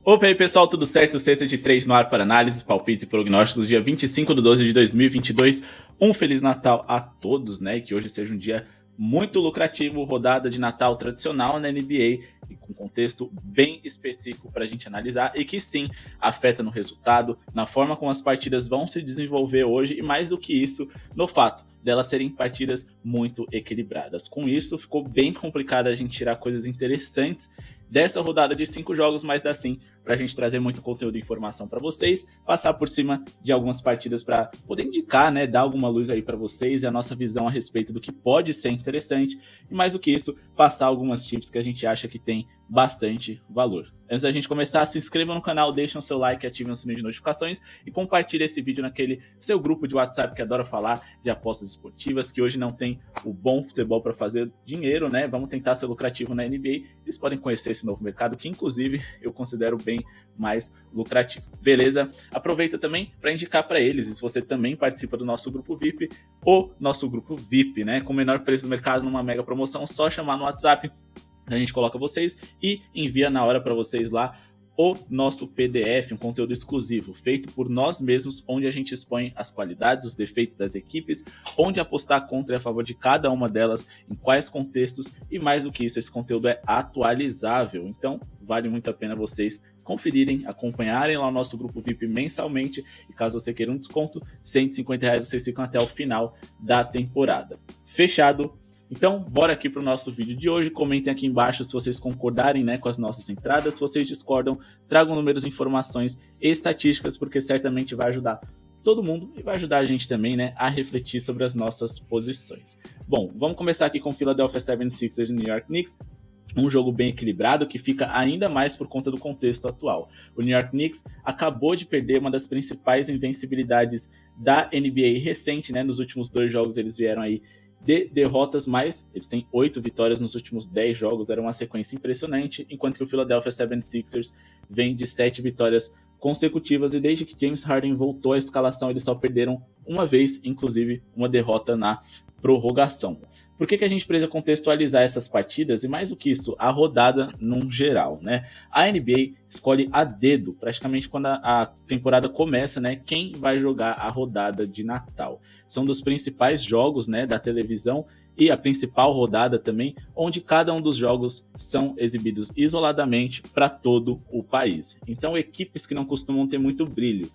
Opa aí pessoal, tudo certo? Sexta de 3 no ar para análise, palpites e prognósticos, dia 25 de 12 de 2022. Um Feliz Natal a todos, né? E que hoje seja um dia muito lucrativo, rodada de Natal tradicional na NBA e com contexto bem específico para a gente analisar e que sim, afeta no resultado, na forma como as partidas vão se desenvolver hoje e mais do que isso, no fato delas serem partidas muito equilibradas. Com isso, ficou bem complicado a gente tirar coisas interessantes dessa rodada de 5 jogos, mas dá sim para a gente trazer muito conteúdo e informação para vocês, passar por cima de algumas partidas para poder indicar, né, dar alguma luz aí para vocês e a nossa visão a respeito do que pode ser interessante e mais do que isso, passar algumas tips que a gente acha que tem bastante valor. Antes da gente começar, se inscrevam no canal, deixem o seu like, ativem o sininho de notificações e compartilhem esse vídeo naquele seu grupo de WhatsApp que adora falar de apostas esportivas, que hoje não tem o bom futebol para fazer dinheiro, né? Vamos tentar ser lucrativo na NBA. Eles podem conhecer esse novo mercado, que inclusive eu considero bem mais lucrativo. Beleza? Aproveita também para indicar para eles, e se você também participa do nosso grupo VIP, o nosso grupo VIP, né? Com o menor preço do mercado numa mega promoção, só chamar no WhatsApp. A gente coloca vocês e envia na hora para vocês lá o nosso PDF, um conteúdo exclusivo feito por nós mesmos, onde a gente expõe as qualidades, os defeitos das equipes, onde apostar contra e a favor de cada uma delas, em quais contextos e mais do que isso, esse conteúdo é atualizável, então vale muito a pena vocês conferirem, acompanharem lá o nosso grupo VIP mensalmente e caso você queira um desconto, R$150 vocês ficam até o final da temporada. Fechado? Então, bora aqui para o nosso vídeo de hoje. Comentem aqui embaixo se vocês concordarem, né, com as nossas entradas. Se vocês discordam, tragam números, informações e estatísticas, porque certamente vai ajudar todo mundo e vai ajudar a gente também, né, a refletir sobre as nossas posições. Bom, vamos começar aqui com o Philadelphia 76ers e New York Knicks. Um jogo bem equilibrado que fica ainda mais por conta do contexto atual. O New York Knicks acabou de perder uma das principais invencibilidades da NBA recente, né? Nos últimos 2 jogos eles vieram aí de derrotas, mas eles têm 8 vitórias nos últimos 10 jogos, era uma sequência impressionante, enquanto que o Philadelphia 76ers vem de 7 vitórias consecutivas, e desde que James Harden voltou à escalação, eles só perderam uma vez, inclusive uma derrota na prorrogação. Por que a gente precisa contextualizar essas partidas? E mais do que isso, a rodada num geral, né? A NBA escolhe a dedo, praticamente quando a temporada começa, né? Quem vai jogar a rodada de Natal. São dos principais jogos, né, da televisão e a principal rodada também, onde cada um dos jogos são exibidos isoladamente para todo o país. Então, equipes que não costumam ter muito brilho,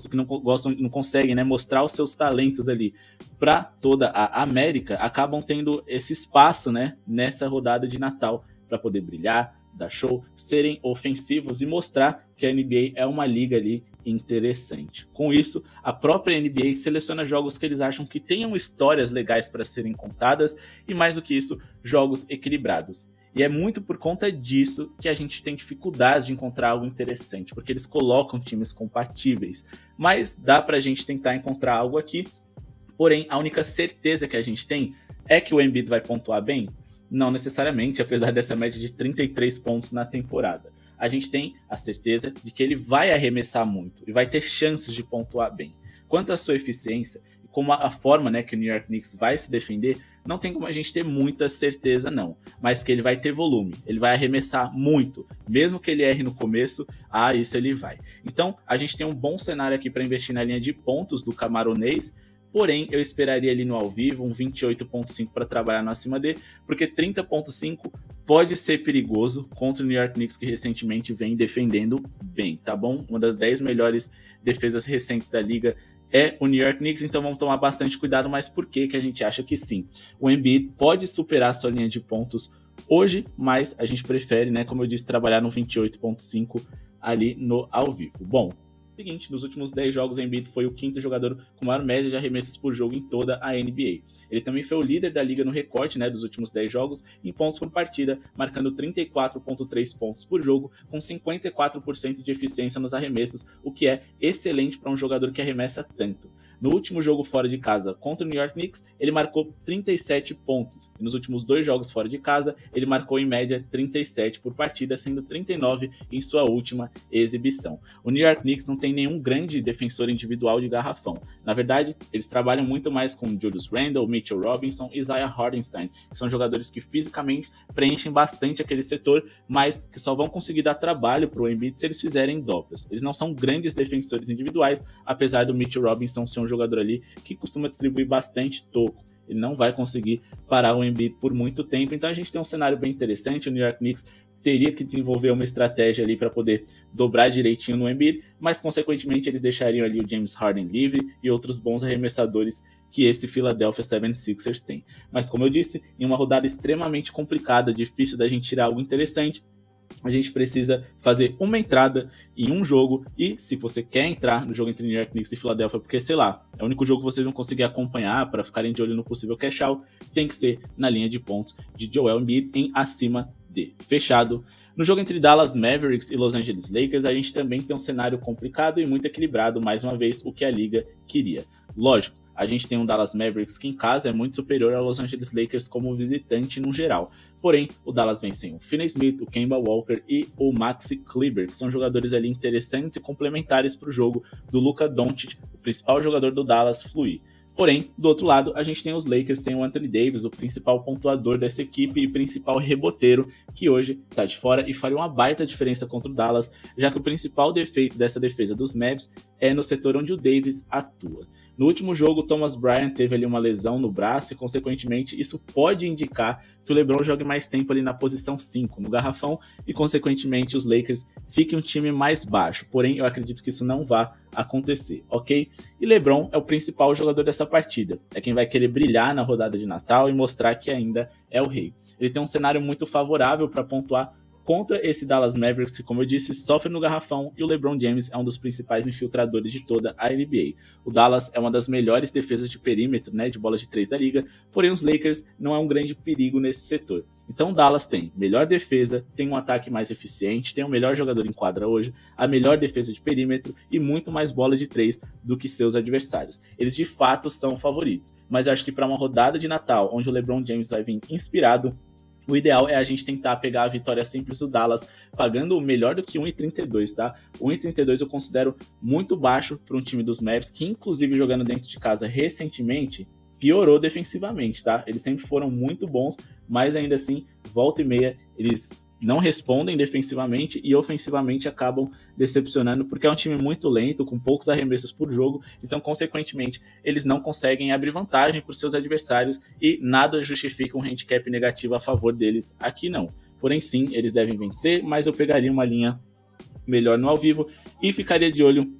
que não conseguem, né, mostrar os seus talentos ali para toda a América, acabam tendo esse espaço, né, nessa rodada de Natal para poder brilhar, dar show, serem ofensivos e mostrar que a NBA é uma liga ali interessante. Com isso, a própria NBA seleciona jogos que eles acham que tenham histórias legais para serem contadas e, mais do que isso, jogos equilibrados. E é muito por conta disso que a gente tem dificuldade de encontrar algo interessante, porque eles colocam times compatíveis. Mas dá para a gente tentar encontrar algo aqui, porém a única certeza que a gente tem é que o Embiid vai pontuar bem? Não necessariamente, apesar dessa média de 33 pontos na temporada. A gente tem a certeza de que ele vai arremessar muito e vai ter chances de pontuar bem. Quanto à sua eficiência e como a forma, né, que o New York Knicks vai se defender, não tem como a gente ter muita certeza não, mas que ele vai ter volume, ele vai arremessar muito, mesmo que ele erre no começo, isso ele vai. Então a gente tem um bom cenário aqui para investir na linha de pontos do camaronês. Porém, eu esperaria ali no ao vivo um 28.5 para trabalhar no acima D, porque 30.5 pode ser perigoso contra o New York Knicks, que recentemente vem defendendo bem, tá bom? Uma das 10 melhores defesas recentes da liga é o New York Knicks, então vamos tomar bastante cuidado, mas por que a gente acha que sim? O Embiid pode superar sua linha de pontos hoje, mas a gente prefere, né, como eu disse, trabalhar no 28.5 ali no ao vivo. Bom, seguinte, nos últimos 10 jogos, o Embiid foi o 5º jogador com maior média de arremessos por jogo em toda a NBA. Ele também foi o líder da liga no recorte, né, dos últimos 10 jogos em pontos por partida, marcando 34.3 pontos por jogo, com 54% de eficiência nos arremessos, o que é excelente para um jogador que arremessa tanto. No último jogo fora de casa contra o New York Knicks, ele marcou 37 pontos. E nos últimos 2 jogos fora de casa, ele marcou em média 37 por partida, sendo 39 em sua última exibição. O New York Knicks não tem nenhum grande defensor individual de garrafão. Na verdade, eles trabalham muito mais com Julius Randle, Mitchell Robinson e Isaiah Hartenstein, que são jogadores que fisicamente preenchem bastante aquele setor, mas que só vão conseguir dar trabalho para o Embiid se eles fizerem dobras. Eles não são grandes defensores individuais, apesar do Mitchell Robinson ser um jogador ali que costuma distribuir bastante toco. Ele não vai conseguir parar o Embiid por muito tempo, então a gente tem um cenário bem interessante. O New York Knicks teria que desenvolver uma estratégia ali para poder dobrar direitinho no Embiid, mas consequentemente eles deixariam ali o James Harden livre e outros bons arremessadores que esse Philadelphia 76ers tem. Mas como eu disse, em uma rodada extremamente complicada, difícil da gente tirar algo interessante, a gente precisa fazer uma entrada em um jogo, e se você quer entrar no jogo entre New York Knicks e Philadelphia, porque sei lá, é o único jogo que vocês vão conseguir acompanhar para ficarem de olho no possível cash out, tem que ser na linha de pontos de Joel Embiid em acima de. Fechado. No jogo entre Dallas Mavericks e Los Angeles Lakers, a gente também tem um cenário complicado e muito equilibrado, mais uma vez, o que a liga queria. Lógico, a gente tem um Dallas Mavericks que em casa é muito superior ao Los Angeles Lakers como visitante no geral. Porém, o Dallas vem sem o Finney-Smith, o Kemba Walker e o Maxi Kleber, que são jogadores ali interessantes e complementares para o jogo do Luka Doncic, o principal jogador do Dallas, fluir. Porém, do outro lado, a gente tem os Lakers sem o Anthony Davis, o principal pontuador dessa equipe e principal reboteiro, que hoje está de fora e faria uma baita diferença contra o Dallas, já que o principal defeito dessa defesa dos Mavs é no setor onde o Davis atua. No último jogo, o Thomas Bryant teve ali uma lesão no braço e, consequentemente, isso pode indicar que o LeBron jogue mais tempo ali na posição 5, no garrafão, e, consequentemente, os Lakers fiquem um time mais baixo. Porém, eu acredito que isso não vá acontecer, ok? E LeBron é o principal jogador dessa partida. É quem vai querer brilhar na rodada de Natal e mostrar que ainda é o rei. Ele tem um cenário muito favorável para pontuar contra esse Dallas Mavericks, que, como eu disse, sofre no garrafão, e o LeBron James é um dos principais infiltradores de toda a NBA. O Dallas é uma das melhores defesas de perímetro, né, de bolas de 3 da liga, porém os Lakers não é um grande perigo nesse setor. Então o Dallas tem melhor defesa, tem um ataque mais eficiente, tem o melhor jogador em quadra hoje, a melhor defesa de perímetro e muito mais bola de 3 do que seus adversários. Eles de fato são favoritos, mas eu acho que para uma rodada de Natal, onde o LeBron James vai vir inspirado, o ideal é a gente tentar pegar a vitória simples do Dallas, pagando melhor do que 1,32, tá? 1,32 eu considero muito baixo para um time dos Mavs, que inclusive jogando dentro de casa recentemente, piorou defensivamente, tá? Eles sempre foram muito bons, mas ainda assim, volta e meia, eles não respondem defensivamente e ofensivamente acabam decepcionando, porque é um time muito lento, com poucos arremessos por jogo, então, consequentemente, eles não conseguem abrir vantagem para os seus adversários e nada justifica um handicap negativo a favor deles aqui não. Porém, sim, eles devem vencer, mas eu pegaria uma linha melhor no ao vivo e ficaria de olho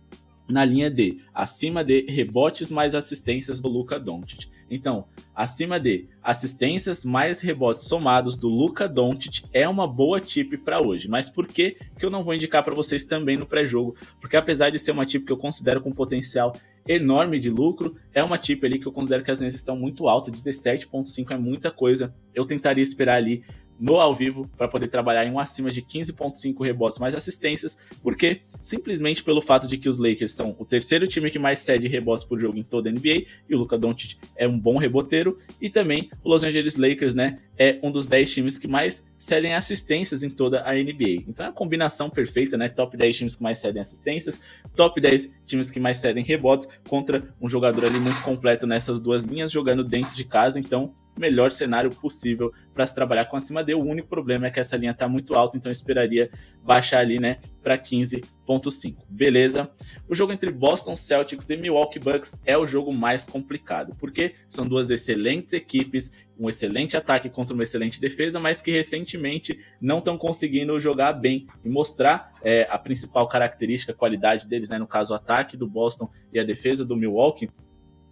na linha D, acima de rebotes mais assistências do Luka Doncic. Então, acima de assistências mais rebotes somados do Luka Doncic é uma boa tip para hoje. Mas por que eu não vou indicar para vocês também no pré-jogo? Porque apesar de ser uma tip que eu considero com potencial enorme de lucro, é uma tip ali que eu considero que as linhas estão muito altas, 17.5 é muita coisa. Eu tentaria esperar ali no ao vivo para poder trabalhar em um acima de 15.5 rebotes mais assistências, porque simplesmente pelo fato de que os Lakers são o terceiro time que mais cede rebotes por jogo em toda a NBA, e o Luka Doncic é um bom reboteiro, e também o Los Angeles Lakers, né, é um dos 10 times que mais cedem assistências em toda a NBA. Então é a combinação perfeita, né, top 10 times que mais cedem assistências, top 10 times que mais cedem rebotes, contra um jogador ali muito completo nessas duas linhas, jogando dentro de casa. Então, melhor cenário possível para se trabalhar com acima D. O único problema é que essa linha está muito alta, então eu esperaria baixar ali, né, para 15.5. Beleza? O jogo entre Boston Celtics e Milwaukee Bucks é o jogo mais complicado, porque são duas excelentes equipes, um excelente ataque contra uma excelente defesa, mas que recentemente não estão conseguindo jogar bem e mostrar a principal característica, a qualidade deles, né, no caso o ataque do Boston e a defesa do Milwaukee.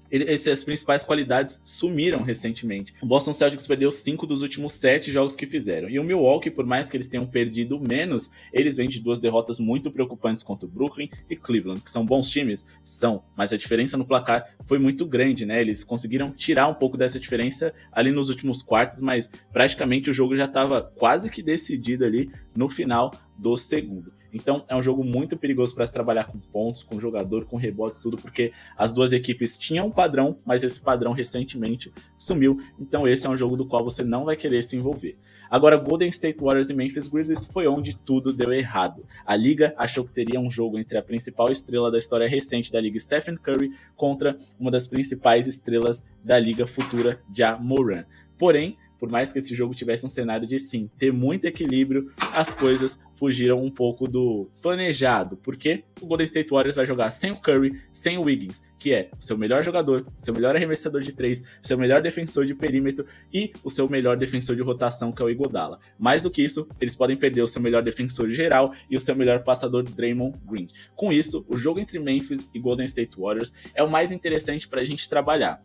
Essas principais qualidades sumiram recentemente. O Boston Celtics perdeu 5 dos últimos 7 jogos que fizeram. E o Milwaukee, por mais que eles tenham perdido menos, eles vêm de 2 derrotas muito preocupantes contra o Brooklyn e Cleveland, que são bons times, são, mas a diferença no placar foi muito grande, né? Eles conseguiram tirar um pouco dessa diferença ali nos últimos quartos, mas praticamente o jogo já estava quase que decidido ali no final do segundo. Então é um jogo muito perigoso para se trabalhar com pontos, com jogador, com rebotes, tudo, porque as duas equipes tinham um padrão, mas esse padrão recentemente sumiu. Então esse é um jogo do qual você não vai querer se envolver. Agora, Golden State Warriors e Memphis Grizzlies foi onde tudo deu errado. A liga achou que teria um jogo entre a principal estrela da história recente da liga, Stephen Curry, contra uma das principais estrelas da liga futura, Ja Morant. Porém, por mais que esse jogo tivesse um cenário de sim, ter muito equilíbrio, as coisas fugiram um pouco do planejado, porque o Golden State Warriors vai jogar sem o Curry, sem o Wiggins, que é o seu melhor jogador, o seu melhor arremessador de 3, seu melhor defensor de perímetro e o seu melhor defensor de rotação, que é o Iguodala. Mais do que isso, eles podem perder o seu melhor defensor geral e o seu melhor passador, Draymond Green. Com isso, o jogo entre Memphis e Golden State Warriors é o mais interessante para a gente trabalhar.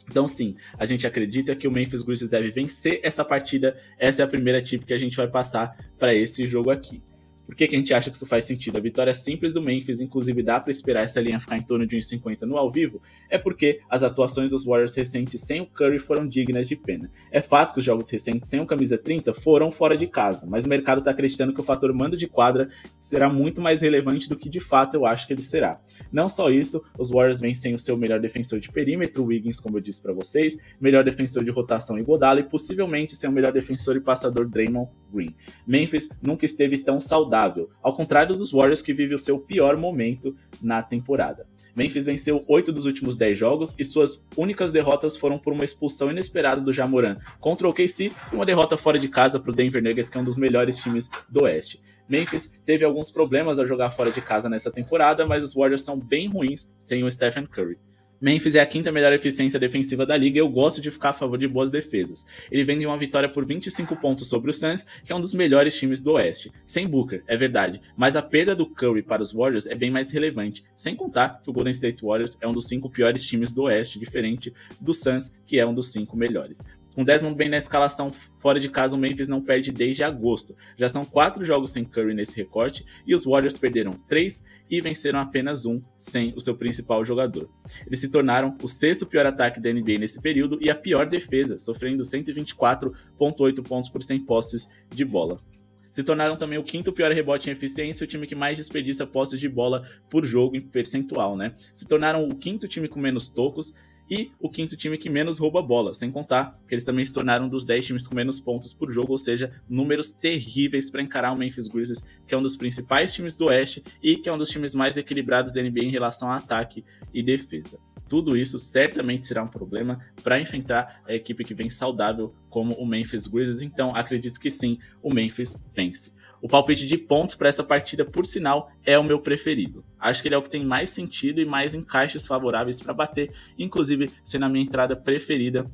Então sim, a gente acredita que o Memphis Grizzlies deve vencer essa partida. Essa é a primeira tip que a gente vai passar para esse jogo aqui. Por que a gente acha que isso faz sentido? A vitória simples do Memphis, inclusive dá para esperar essa linha ficar em torno de 1,50 no ao vivo, é porque as atuações dos Warriors recentes sem o Curry foram dignas de pena. É fato que os jogos recentes sem o camisa 30 foram fora de casa, mas o mercado está acreditando que o fator mando de quadra será muito mais relevante do que de fato eu acho que ele será. Não só isso, os Warriors vêm sem o seu melhor defensor de perímetro, o Wiggins, como eu disse para vocês, melhor defensor de rotação, Iguodala, e possivelmente sem o melhor defensor e passador, Draymond Green. Memphis nunca esteve tão saudável, ao contrário dos Warriors, que vive o seu pior momento na temporada. Memphis venceu 8 dos últimos 10 jogos e suas únicas derrotas foram por uma expulsão inesperada do Ja Morant contra o OKC e uma derrota fora de casa para o Denver Nuggets, que é um dos melhores times do Oeste. Memphis teve alguns problemas ao jogar fora de casa nessa temporada, mas os Warriors são bem ruins sem o Stephen Curry. Memphis é a quinta melhor eficiência defensiva da liga e eu gosto de ficar a favor de boas defesas. Ele vem de uma vitória por 25 pontos sobre o Suns, que é um dos melhores times do Oeste. Sem Booker, é verdade, mas a perda do Curry para os Warriors é bem mais relevante, sem contar que o Golden State Warriors é um dos 5 piores times do Oeste, diferente do Suns, que é um dos 5 melhores. Com Desmond Bane na escalação fora de casa, o Memphis não perde desde agosto. Já são 4 jogos sem Curry nesse recorte e os Warriors perderam 3 e venceram apenas 1 sem o seu principal jogador. Eles se tornaram o 6º pior ataque da NBA nesse período e a pior defesa, sofrendo 124,8 pontos por 100 posses de bola. Se tornaram também o 5º pior rebote em eficiência, o time que mais desperdiça posses de bola por jogo em percentual, né? Se tornaram o 5º time com menos tocos e o 5º time que menos rouba bola, sem contar que eles também se tornaram um dos 10 times com menos pontos por jogo, ou seja, números terríveis para encarar o Memphis Grizzlies, que é um dos principais times do Oeste e que é um dos times mais equilibrados da NBA em relação a ataque e defesa. Tudo isso certamente será um problema para enfrentar a equipe que vem saudável como o Memphis Grizzlies, então acredito que sim, o Memphis vence. O palpite de pontos para essa partida, por sinal, é o meu preferido. Acho que ele é o que tem mais sentido e mais encaixes favoráveis para bater, inclusive sendo a minha entrada preferida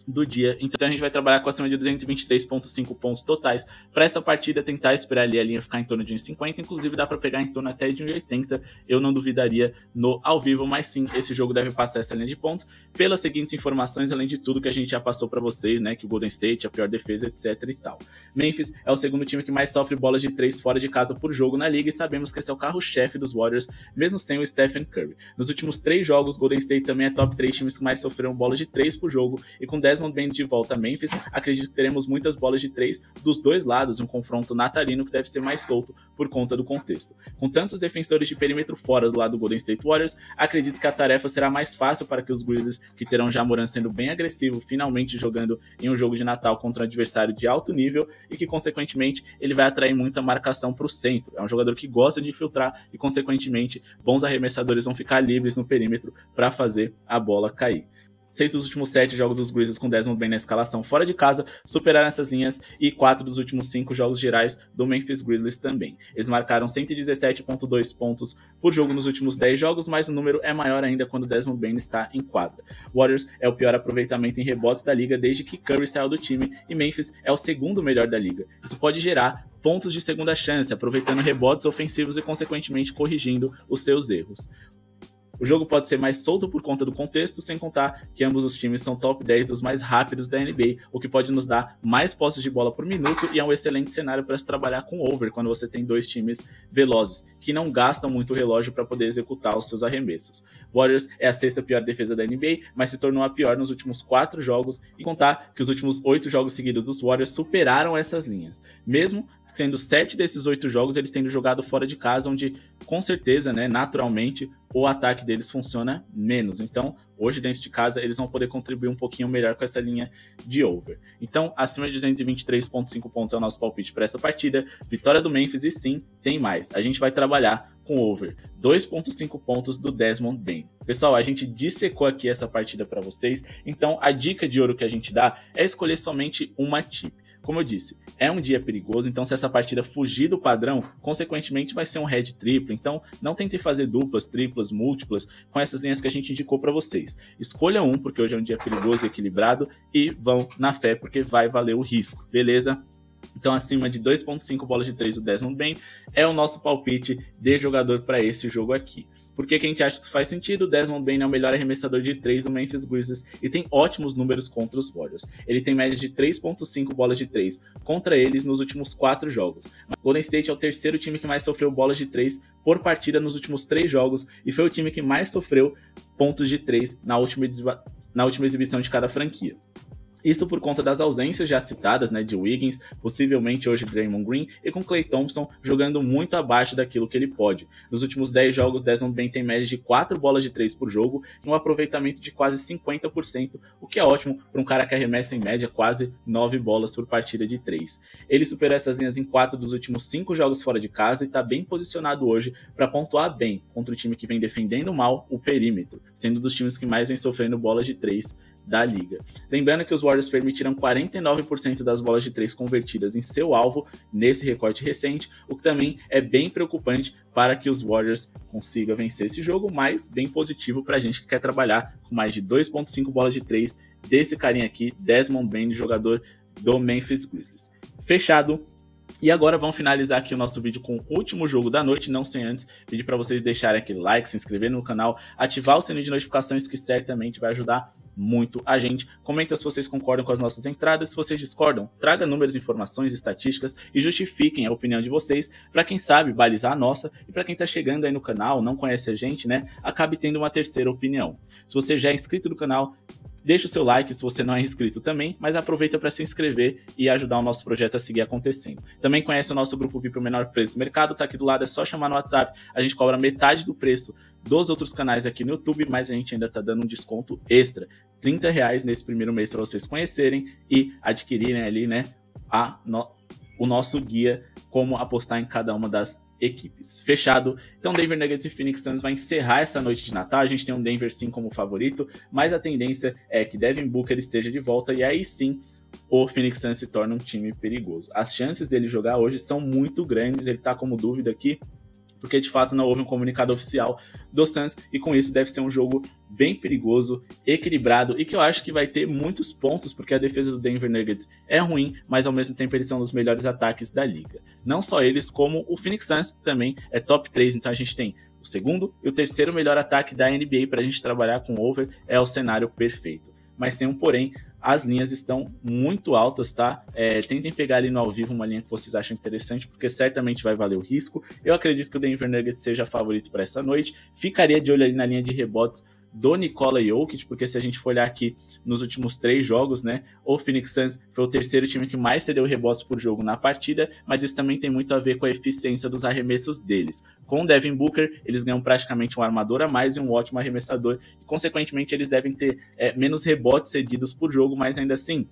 do dia. Então a gente vai trabalhar com acima de 223,5 pontos totais para essa partida, tentar esperar ali a linha ficar em torno de 1,50, inclusive dá para pegar em torno até de 1,80, eu não duvidaria no ao vivo, mas sim, esse jogo deve passar essa linha de pontos, pelas seguintes informações, além de tudo que a gente já passou para vocês, né, que o Golden State é a pior defesa, etc e tal. Memphis é o segundo time que mais sofre bolas de 3 fora de casa por jogo na liga e sabemos que esse é o carro-chefe dos Warriors, mesmo sem o Stephen Curry. Nos últimos 3 jogos, Golden State também é top 3 times que mais sofreram bolas de 3 por jogo e com Desmond Bane de volta a Memphis, acredito que teremos muitas bolas de 3 dos dois lados, um confronto natalino que deve ser mais solto por conta do contexto. Com tantos defensores de perímetro fora do lado do Golden State Warriors, acredito que a tarefa será mais fácil para que os Grizzlies, que terão Ja Morant sendo bem agressivo, finalmente jogando em um jogo de Natal contra um adversário de alto nível e que, consequentemente, ele vai atrair muita marcação para o centro. É um jogador que gosta de infiltrar e, consequentemente, bons arremessadores vão ficar livres no perímetro para fazer a bola cair. 6 dos últimos 7 jogos dos Grizzlies com Desmond Bane na escalação fora de casa superaram essas linhas e 4 dos últimos 5 jogos gerais do Memphis Grizzlies também. Eles marcaram 117,2 pontos por jogo nos últimos 10 jogos, mas o número é maior ainda quando Desmond Bane está em quadra. Warriors é o pior aproveitamento em rebotes da liga desde que Curry saiu do time e Memphis é o segundo melhor da liga. Isso pode gerar pontos de segunda chance, aproveitando rebotes ofensivos e consequentemente corrigindo os seus erros. O jogo pode ser mais solto por conta do contexto, sem contar que ambos os times são top 10 dos mais rápidos da NBA, o que pode nos dar mais posses de bola por minuto e é um excelente cenário para se trabalhar com over quando você tem dois times velozes, que não gastam muito o relógio para poder executar os seus arremessos. Warriors é a 6ª pior defesa da NBA, mas se tornou a pior nos últimos 4 jogos, e contar que os últimos 8 jogos seguidos dos Warriors superaram essas linhas. Mesmo sendo 7 desses 8 jogos eles tendo jogado fora de casa, onde com certeza, né, naturalmente, o ataque deles funciona menos. Então, hoje dentro de casa, eles vão poder contribuir um pouquinho melhor com essa linha de over. Então, acima de 223,5 pontos é o nosso palpite para essa partida. Vitória do Memphis e sim, tem mais. A gente vai trabalhar com over 2,5 pontos do Desmond Bane. Pessoal, a gente dissecou aqui essa partida para vocês. Então, a dica de ouro que a gente dá é escolher somente uma tip. Como eu disse, é um dia perigoso, então se essa partida fugir do padrão, consequentemente vai ser um head triplo, então não tente fazer duplas, triplas, múltiplas com essas linhas que a gente indicou para vocês. Escolha um, porque hoje é um dia perigoso e equilibrado, e vão na fé, porque vai valer o risco, beleza? Então, acima de 2,5 bolas de 3 do Desmond Bane é o nosso palpite de jogador para esse jogo aqui. Por que a gente acha que isso faz sentido? O Desmond Bane é o melhor arremessador de 3 do Memphis Grizzlies e tem ótimos números contra os Warriors. Ele tem média de 3,5 bolas de 3 contra eles nos últimos 4 jogos. Golden State é o terceiro time que mais sofreu bolas de 3 por partida nos últimos 3 jogos e foi o time que mais sofreu pontos de 3 na última exibição de cada franquia. Isso por conta das ausências já citadas, né, de Wiggins, possivelmente hoje Draymond Green, e com Klay Thompson jogando muito abaixo daquilo que ele pode. Nos últimos 10 jogos, Desmond Bane tem média de 4 bolas de 3 por jogo e um aproveitamento de quase 50%, o que é ótimo para um cara que arremessa em média quase 9 bolas por partida de 3. Ele superou essas linhas em 4 dos últimos 5 jogos fora de casa e está bem posicionado hoje para pontuar bem contra o time que vem defendendo mal o perímetro, sendo dos times que mais vem sofrendo bolas de 3 da liga. Lembrando que os Warriors permitiram 49% das bolas de 3 convertidas em seu alvo nesse recorte recente, o que também é bem preocupante para que os Warriors consigam vencer esse jogo, mas bem positivo para a gente que quer trabalhar com mais de 2,5 bolas de 3 desse carinha aqui, Desmond Bane, jogador do Memphis Grizzlies. Fechado. E agora vamos finalizar aqui o nosso vídeo com o último jogo da noite, não sem antes pedir para vocês deixarem aquele like, se inscreverem no canal, ativar o sininho de notificações que certamente vai ajudar muito a gente. Comenta se vocês concordam com as nossas entradas, se vocês discordam, traga números, informações, estatísticas e justifiquem a opinião de vocês para quem sabe balizar a nossa e para quem tá chegando aí no canal, não conhece a gente, né, acabe tendo uma terceira opinião. Se você já é inscrito no canal, deixa o seu like se você não é inscrito também, mas aproveita para se inscrever e ajudar o nosso projeto a seguir acontecendo. Também conhece o nosso grupo VIP, o menor preço do mercado, tá aqui do lado, é só chamar no WhatsApp. A gente cobra metade do preço dos outros canais aqui no YouTube, mas a gente ainda tá dando um desconto extra, R$30 nesse primeiro mês para vocês conhecerem e adquirirem ali, né, o nosso guia, como apostar em cada uma das equipes. Fechado? Então Denver Nuggets e Phoenix Suns vai encerrar essa noite de Natal. A gente tem um Denver sim como favorito, mas a tendência é que Devin Booker esteja de volta e aí sim o Phoenix Suns se torna um time perigoso. As chances dele jogar hoje são muito grandes, ele tá como dúvida aqui, porque de fato não houve um comunicado oficial do Suns, e com isso deve ser um jogo bem perigoso, equilibrado, e que eu acho que vai ter muitos pontos, porque a defesa do Denver Nuggets é ruim, mas ao mesmo tempo eles são um dos melhores ataques da liga. Não só eles, como o Phoenix Suns também é top 3, então a gente tem o segundo e o terceiro melhor ataque da NBA para a gente trabalhar com over, é o cenário perfeito. Mas tem um porém, as linhas estão muito altas, tá? Tentem pegar ali no ao vivo uma linha que vocês acham interessante, porque certamente vai valer o risco. Eu acredito que o Denver Nuggets seja favorito para essa noite. Ficaria de olho ali na linha de rebotes do Nikola Jokic, porque se a gente for olhar aqui nos últimos 3 jogos, né, o Phoenix Suns foi o terceiro time que mais cedeu rebotes por jogo na partida, mas isso também tem muito a ver com a eficiência dos arremessos deles. Com o Devin Booker, eles ganham praticamente um armador a mais e um ótimo arremessador, e consequentemente eles devem ter menos rebotes cedidos por jogo, mas ainda assim,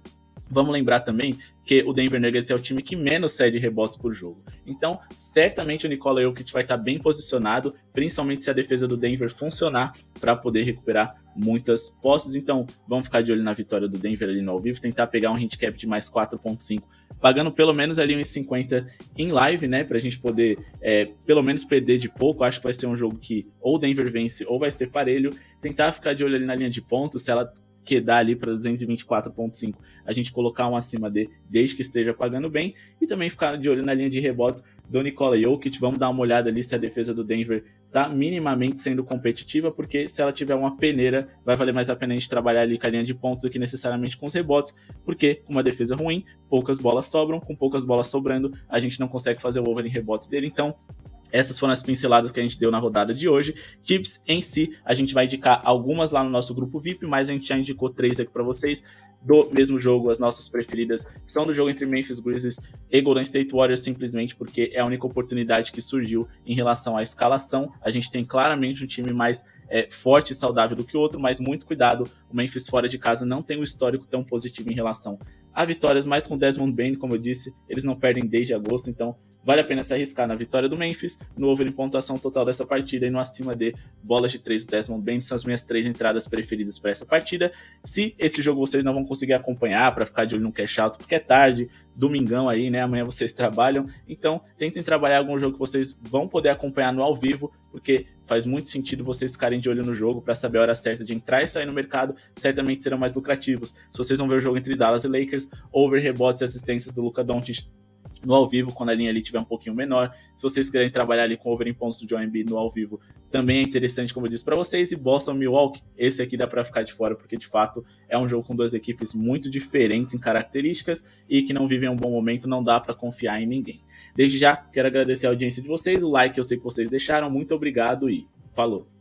vamos lembrar também que o Denver Nuggets é o time que menos cede rebotes por jogo. Então, certamente o Nikola Jokic vai estar bem posicionado, principalmente se a defesa do Denver funcionar para poder recuperar muitas posses. Então, vamos ficar de olho na vitória do Denver ali no ao vivo, tentar pegar um handicap de mais 4,5, pagando pelo menos ali 1,50 em live, né, pra gente poder pelo menos perder de pouco. Acho que vai ser um jogo que ou o Denver vence ou vai ser parelho. Tentar ficar de olho ali na linha de pontos, se ela quedar ali para 224,5, a gente colocar um acima de, desde que esteja pagando bem, e também ficar de olho na linha de rebotes do Nikola Jokic. Vamos dar uma olhada ali se a defesa do Denver tá minimamente sendo competitiva, porque se ela tiver uma peneira, vai valer mais a pena a gente trabalhar ali com a linha de pontos do que necessariamente com os rebotes, porque com uma defesa ruim, poucas bolas sobram, com poucas bolas sobrando, a gente não consegue fazer o over em rebotes dele. Então, essas foram as pinceladas que a gente deu na rodada de hoje. Tips em si, a gente vai indicar algumas lá no nosso grupo VIP, mas a gente já indicou 3 aqui para vocês. do mesmo jogo. As nossas preferidas são do jogo entre Memphis Grizzlies e Golden State Warriors, simplesmente porque é a única oportunidade que surgiu em relação à escalação. A gente tem claramente um time mais forte e saudável do que o outro, mas muito cuidado, o Memphis fora de casa não tem um histórico tão positivo em relação a vitórias, mas com Desmond Bane, como eu disse, eles não perdem desde agosto, então vale a pena se arriscar na vitória do Memphis, no over em pontuação total dessa partida e no acima de bolas de 3 do Desmond Bane. São as minhas 3 entradas preferidas para essa partida. Se esse jogo vocês não vão conseguir acompanhar para ficar de olho no cash out, porque é tarde, domingão aí, né? Amanhã vocês trabalham, então tentem trabalhar algum jogo que vocês vão poder acompanhar no ao vivo, porque faz muito sentido vocês ficarem de olho no jogo para saber a hora certa de entrar e sair no mercado. Certamente serão mais lucrativos. Se vocês vão ver o jogo entre Dallas e Lakers, over rebotes e assistências do Luka Doncic no ao vivo, quando a linha ali estiver um pouquinho menor. Se vocês quiserem trabalhar ali com over em pontos do Joel Embiid no ao vivo, também é interessante, como eu disse para vocês. E Boston Milwaukee, esse aqui dá para ficar de fora, porque de fato é um jogo com duas equipes muito diferentes em características e que não vivem um bom momento, não dá para confiar em ninguém. Desde já, quero agradecer a audiência de vocês, o like eu sei que vocês deixaram, muito obrigado e falou!